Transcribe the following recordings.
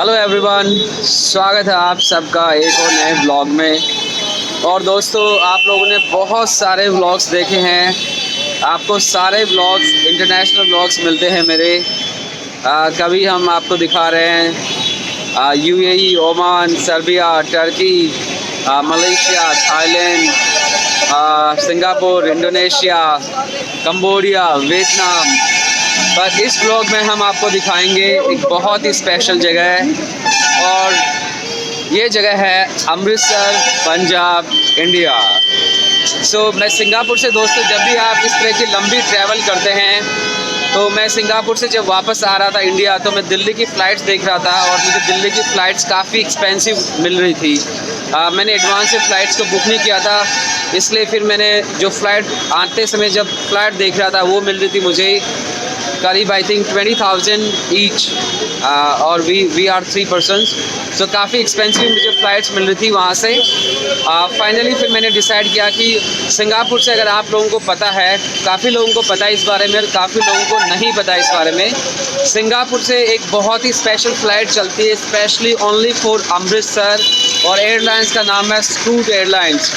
Hello everyone, स्वागत है आप सबका एक और नए व्लॉग में। और दोस्तों, आप लोगों ने बहुत सारे व्लॉग्स देखे हैं, आपको सारे व्लॉग्स इंटरनेशनल व्लॉग्स मिलते हैं मेरे। कभी हम आपको दिखा रहे हैं UAE, Oman, Serbia, Turkey, Malaysia, Thailand, Singapore, Indonesia, Cambodia, Vietnam. पर इस ब्लॉग में हम आपको दिखाएंगे एक बहुत ही स्पेशल जगह है, और ये जगह है अमृतसर, पंजाब, इंडिया। मैं सिंगापुर से दोस्तों, जब भी आप इस तरह की लंबी ट्रैवल करते हैं, तो मैं सिंगापुर से जब वापस आ रहा था इंडिया, तो मैं दिल्ली की फ़्लाइट्स देख रहा था, और मुझे दिल्ली की फ़्लाइट्स काफ़ी एक्सपेंसिव मिल रही थी। मैंने एडवांस से फ़्लाइट्स को बुक नहीं किया था, इसलिए फिर मैंने जो फ़्लाइट आते समय जब फ़्लाइट देख रहा था, वो मिल रही थी मुझे करीब आई थिंक 20,000 ईच, और वी आर 3 पर्सनस। सो काफ़ी एक्सपेंसिव मुझे फ़्लाइट्स मिल रही थी वहाँ से। फाइनली फिर मैंने डिसाइड किया कि सिंगापुर से, अगर आप लोगों को पता है, काफ़ी लोगों को पता है इस बारे में और काफ़ी लोगों को नहीं पता इस बारे में, सिंगापुर से एक बहुत ही स्पेशल फ़्लाइट चलती है, स्पेशली ओनली फॉर अमृतसर, और एयरलाइंस का नाम है स्कूट एयरलाइंस।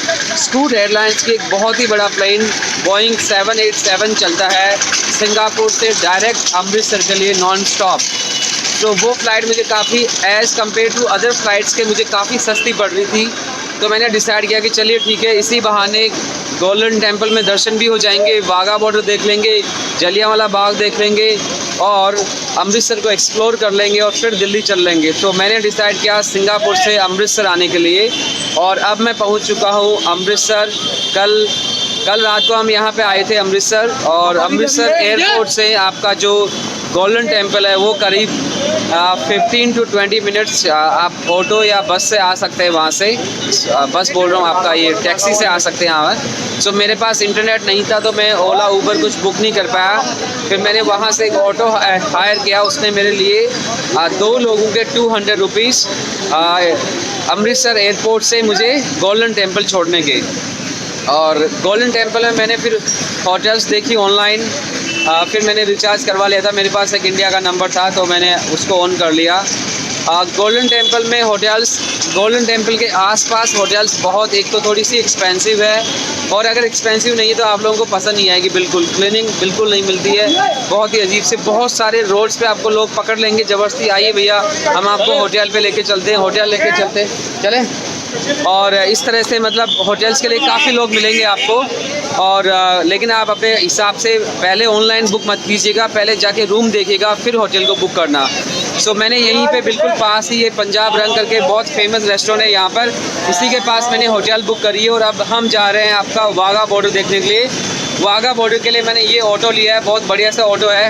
स्कूट एयरलाइंस की एक बहुत ही बड़ा प्लेन बोइंग 787 चलता है सिंगापुर से डायरेक्ट अमृतसर के लिए नॉन स्टॉप। तो वो फ़्लाइट मुझे काफ़ी as compare to other flights के मुझे काफ़ी सस्ती पड़ रही थी। तो मैंने डिसाइड किया कि चलिए ठीक है, इसी बहाने गोल्डन टेम्पल में दर्शन भी हो जाएंगे, वाघा बॉर्डर देख लेंगे, जलियांवाला बाग देख लेंगे, और अमृतसर को एक्सप्लोर कर लेंगे, और फिर दिल्ली चल लेंगे। तो मैंने डिसाइड किया सिंगापुर से अमृतसर आने के लिए, और अब मैं पहुंच चुका हूं अमृतसर। कल रात को हम यहां पे आए थे अमृतसर, और अमृतसर एयरपोर्ट से आपका जो गोल्डन टेम्पल है वो करीब 15 to 20 मिनट्स आप ऑटो या बस से आ सकते हैं वहाँ से। बस बोल रहा हूँ, आपका ये टैक्सी से आ सकते हैं यहाँ पर। सो मेरे पास इंटरनेट नहीं था, तो मैं ओला ऊबर कुछ बुक नहीं कर पाया। फिर मैंने वहाँ से एक ऑटो हायर किया, उसने मेरे लिए 2 लोगों के 200 रुपीज़ अमृतसर एयरपोर्ट से मुझे गोल्डन टेम्पल छोड़ने के। और गोल्डन टेम्पल में मैंने फिर होटल्स देखी ऑनलाइन, फिर मैंने रिचार्ज करवा लिया था, मेरे पास एक इंडिया का नंबर था, तो मैंने उसको ऑन कर लिया। गोल्डन टेम्पल में होटल्स, गोल्डन टेम्पल के आसपास होटल्स बहुत, एक तो थोड़ी सी एक्सपेंसिव है, और अगर एक्सपेंसिव नहीं है तो आप लोगों को पसंद नहीं आएगी। बिल्कुल क्लीनिंग बिल्कुल नहीं मिलती है, बहुत ही अजीब से, बहुत सारे रोड्स पे आपको लोग पकड़ लेंगे ज़बरदस्ती, आइए भैया हम आपको होटल पे लेके चलते हैं, होटल लेके चलें। और इस तरह से मतलब होटल्स के लिए काफ़ी लोग मिलेंगे आपको। और लेकिन आप अपने हिसाब से पहले ऑनलाइन बुक मत कीजिएगा, पहले जाके रूम देखिएगा, फिर होटल को बुक करना। सो मैंने यहीं पे बिल्कुल पास ही, ये पंजाब रंग करके बहुत फेमस रेस्टोरेंट है यहाँ पर, इसी के पास मैंने होटल बुक करी है। और अब हम जा रहे हैं आपका वाघा बॉर्डर देखने के लिए। वाघा बॉर्डर के लिए मैंने ये ऑटो लिया है, बहुत बढ़िया सा ऑटो है।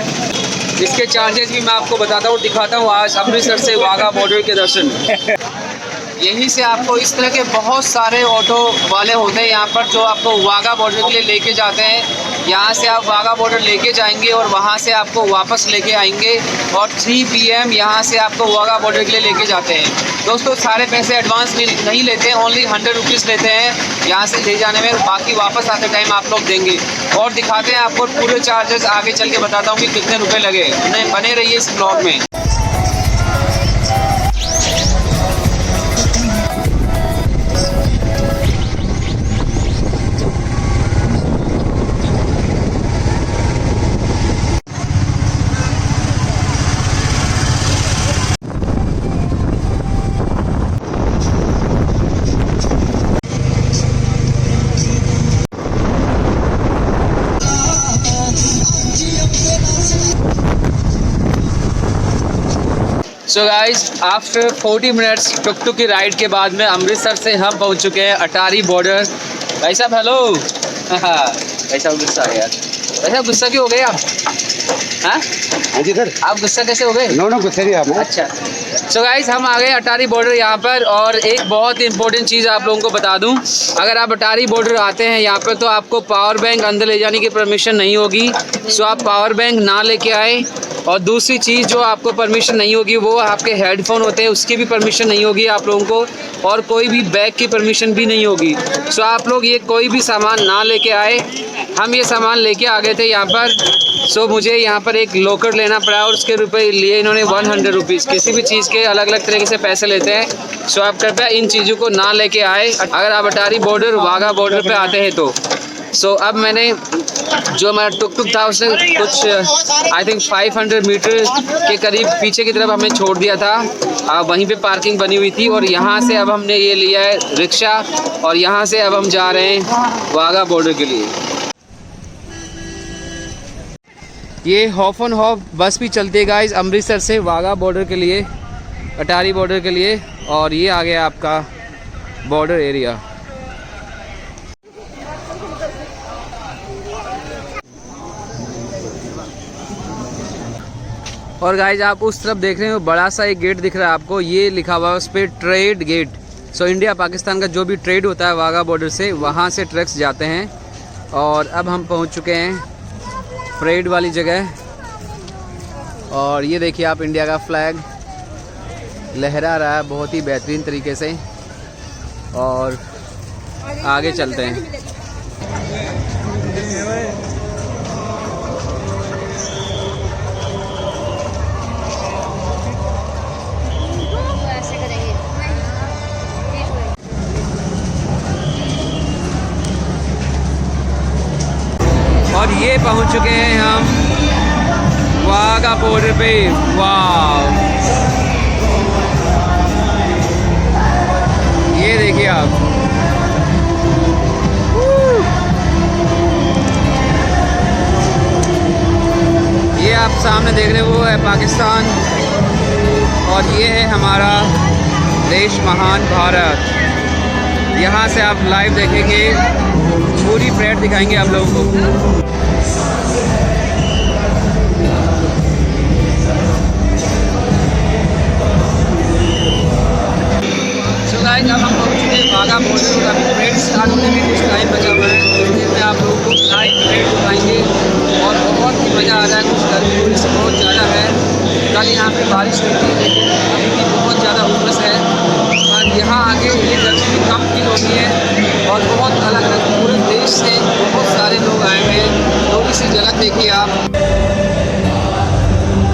इसके चार्जेस भी मैं आपको बताता हूँ, दिखाता हूँ आज अमृतसर से वाघा बॉर्डर के दर्शन। यहीं से आपको इस तरह के बहुत सारे ऑटो वाले होते हैं यहाँ पर, जो आपको वाघा बॉर्डर के लिए लेके जाते हैं। यहाँ से आप वाघा बॉर्डर लेके जाएंगे, और वहाँ से आपको वापस लेके आएंगे, और 3 PM यहाँ से आपको वाघा बॉर्डर के लिए लेके जाते हैं। दोस्तों, सारे पैसे एडवांस नहीं लेते हैं, ओनली 100 रुपीज़ लेते हैं यहाँ से ले जाने में, बाकी वापस आते टाइम आप लोग देंगे। और दिखाते हैं आपको पूरे चार्जेस, आगे चल के बताता हूँ कि कितने रुपये लगे। बने रहिए इस ब्लॉग में। सो गाइज, आफ्टर 40 मिनट्स टुक टुक की राइड के बाद में अमृतसर से हम पहुंच चुके हैं अटारी बॉर्डर। भाई साहब हेलो। भाई साहब गुस्सा आ गया। भाई साहब गुस्सा क्यों हो गए आप? हाँ जी सर, आप गुस्सा कैसे हो गए? नो गुस्सा नहीं आप। अच्छा, सो गाइज हम आ गए अटारी बॉर्डर यहाँ पर। और एक बहुत इंपॉर्टेंट चीज़ आप लोगों को बता दूँ, अगर आप अटारी बॉर्डर आते हैं यहाँ पर, तो आपको पावर बैंक अंदर ले जाने की परमिशन नहीं होगी। सो आप पावर बैंक ना लेके आए। और दूसरी चीज़ जो आपको परमिशन नहीं होगी, वो आपके हेडफोन होते हैं, उसकी भी परमिशन नहीं होगी आप लोगों को, और कोई भी बैग की परमिशन भी नहीं होगी। सो आप लोग ये कोई भी सामान ना लेके आए। हम ये सामान लेके आ गए थे यहाँ पर, सो मुझे यहाँ पर एक लोकर लेना पड़ा और उसके रुपए लिए इन्होंने 100 रुपीज़। किसी भी चीज़ के अलग अलग तरीके से पैसे लेते हैं। सो आप कृपया इन चीज़ों को ना लेके आए अगर आप अटारी बॉर्डर वाघा बॉर्डर पे आते हैं तो। सो अब मैंने जो हमारा टुक टुक था उसने कुछ आई थिंक 500 मीटर के करीब पीछे की तरफ हमें छोड़ दिया था। वहीं पे पार्किंग बनी हुई थी और यहाँ से अब हमने ये लिया है रिक्शा और यहाँ से अब हम जा रहे हैं वाघा बॉर्डर के लिए। ये हॉफ एंड हॉफ बस भी चलती है गाइस अमृतसर से वाघा बॉर्डर के लिए, अटारी बॉर्डर के लिए। और ये आ गया आपका बॉर्डर एरिया। और गाइज आप उस तरफ देख रहे हो बड़ा सा एक गेट दिख रहा है आपको, ये लिखा हुआ है उस पर trade gate. So India Pakistan का जो भी ट्रेड होता है वाघा बॉर्डर से, वहाँ से ट्रक्स जाते हैं। और अब हम पहुँच चुके हैं ट्रेड वाली जगह। और ये देखिए आप इंडिया का फ्लैग लहरा रहा है बहुत ही बेहतरीन तरीके से। और आगे चलते हैं। और ये पहुंच चुके हैं हम वाघा बॉर्डर पे। वाह, ये देखिए आप, ये आप सामने देख रहे हो वो है पाकिस्तान और ये है हमारा देश महान भारत। यहाँ से आप लाइव देखेंगे, पूरी परेड दिखाएंगे आप लोगों को। सो गाइस अब हम पहुँच चुके हैं वाघा बॉर्डर और अभी परेड स्टार्ट होने में कुछ टाइम बचा हुआ है। कुछ देर में आप लोगों को लाइव परेड दिखाएंगे और बहुत ही मज़ा आ रहा है। कुछ गर्मी थोड़ी सी बहुत ज़्यादा है, कल यहाँ पे बारिश हुई थी लेकिन अभी भी बहुत ज़्यादा उमस है। और यहाँ आगे ये गर्मी भी कम फील होती है और बहुत अलग अलग पूरे देश से बहुत सारे लोग आए हैं। थोड़ी सी झलक देखिए आप,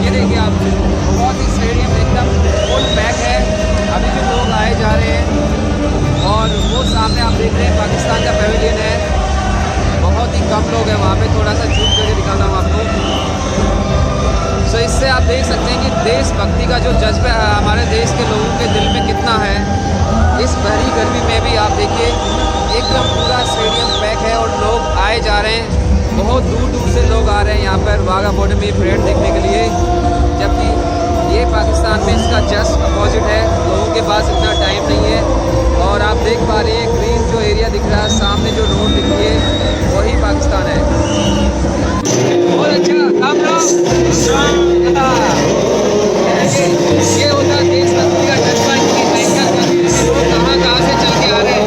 ये देखिए आप, बहुत ही स्टेडियम एकदम फुल पैक है। अभी भी लोग आए जा रहे हैं और वो सामने आप देख रहे हैं पाकिस्तान का पैवेलियन है। बहुत ही कम लोग हैं वहाँ पे, थोड़ा सा जूम करके दिखाता हूँ आपको। सो इससे आप देख सकते हैं कि देशभक्ति का जो जज्बा है हमारे देश के लोगों के दिल में कितना है। इस भरी गर्मी में भी आप देखिए एकदम पूरा स्टेडियम पैक है और लोग आए जा रहे हैं। बहुत दूर दूर से लोग आ रहे हैं यहाँ पर वाघा बॉर्डर में परेड देखने के लिए, जबकि ये पाकिस्तान में इसका जस्ट अपोजिट है। लोगों के पास इतना टाइम नहीं है। और आप देख पा रहे हैं ग्रीन जो एरिया दिख रहा है सामने, जो रोड दिख रही है वही पाकिस्तान है। बहुत अच्छा आप लोग, ये होता है देशभक्ति का जज्बा की महंगा लोग कहाँ से चल के आ रहे हैं।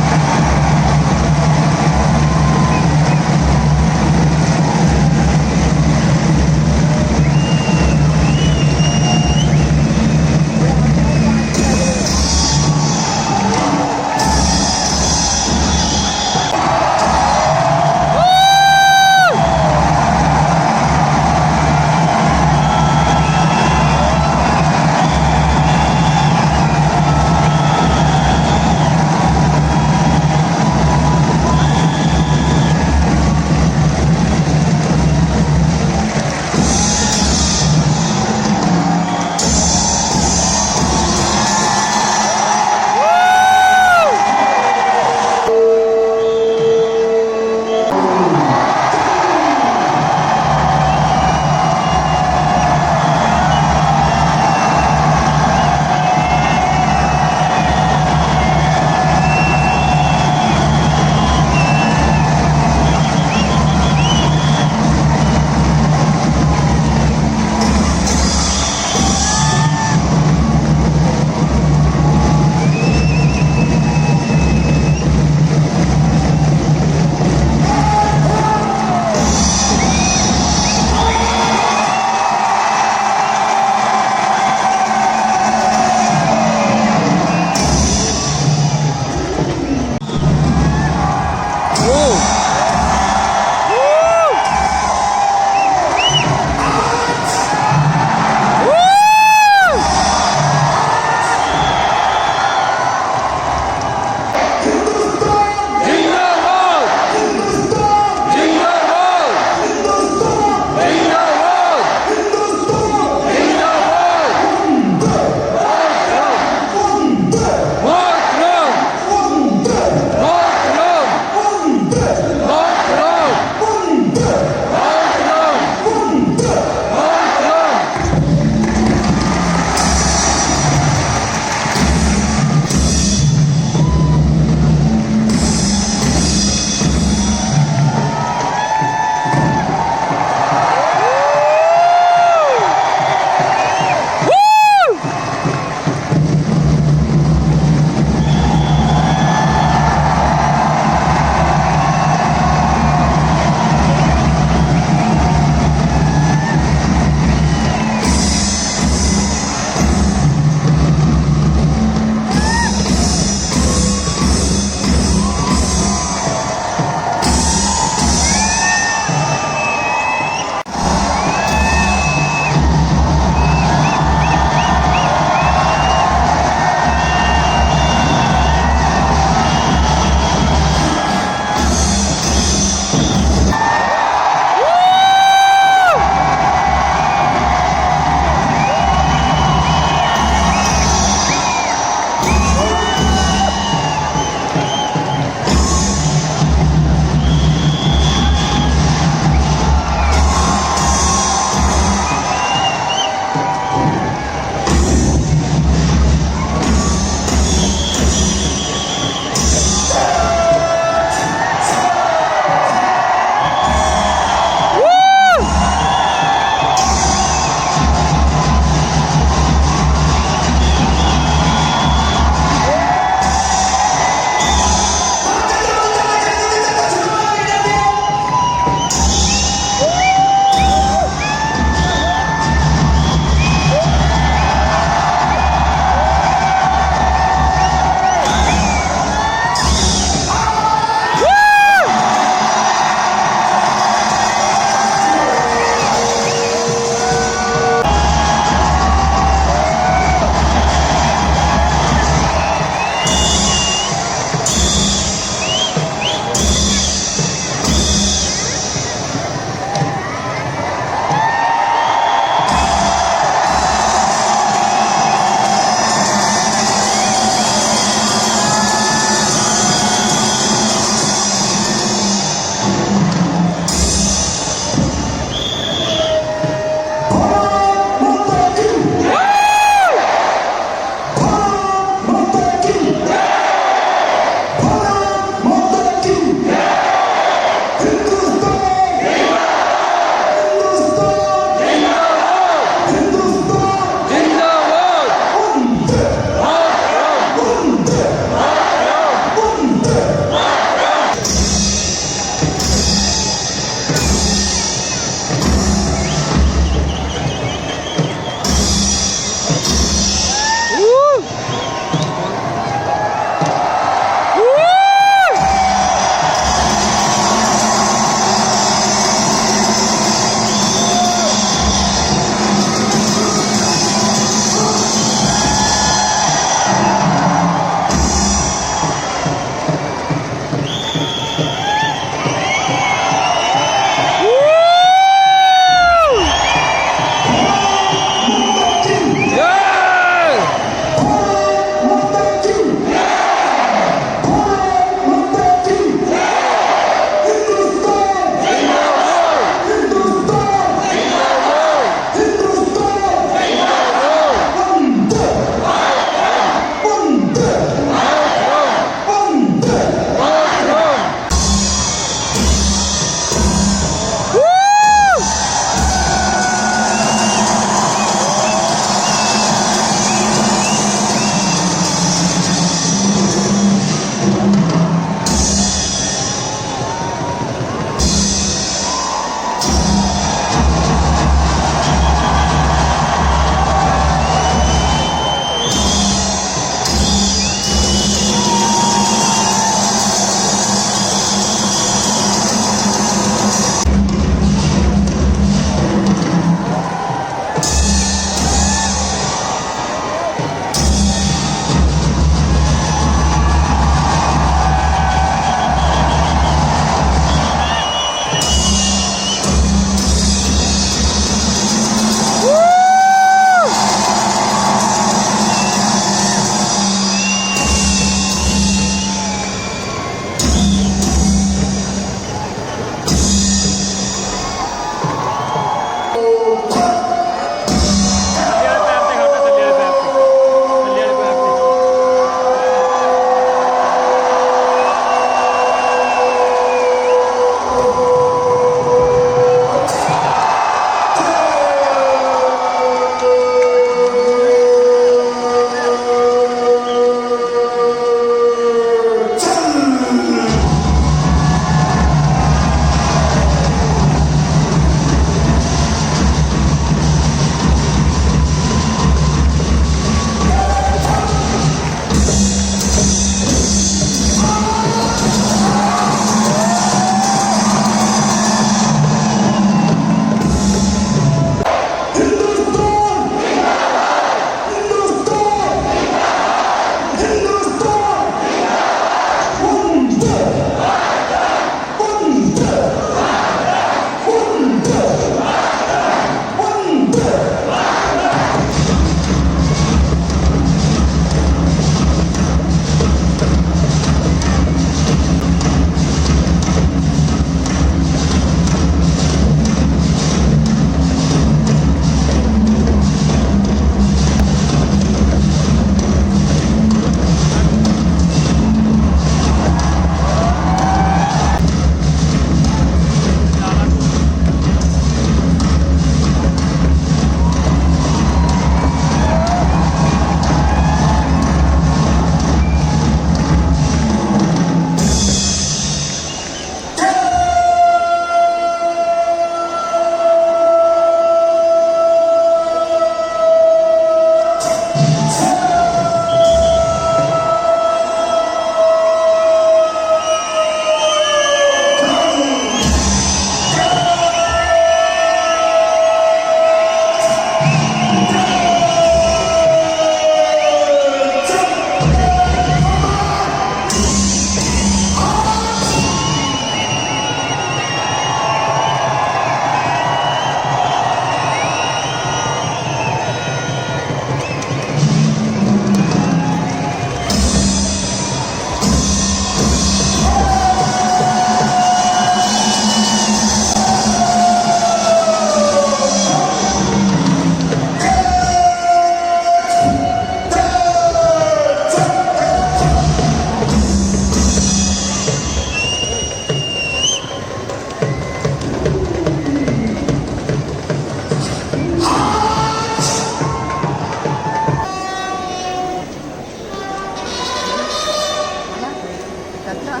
था।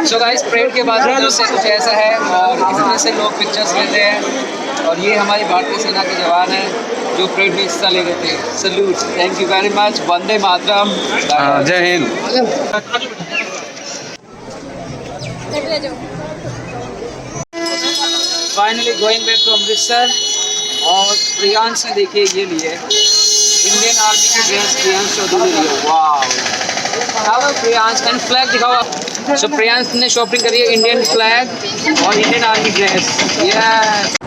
सो गाइस परेड के बाद से कुछ ऐसा है और इस तरह से लोग पिक्चर्स लेते हैं और ये हमारी भारतीय सेना के जवान हैं जो परेड में हिस्सा ले रहे थे। Salute, thank you very much, Vande Mataram, Jai Hind. Finally going back to Amritsar और प्रियांश ने देखिए ये लिए इंडियन आर्मी की ड्रेस, प्रियांश चौधरी ने लिए। वाह, प्रियांश का फ्लैग दिखाओ। सो प्रियांश ने शॉपिंग करी है इंडियन फ्लैग और इंडियन आर्मी ड्रेस। यस।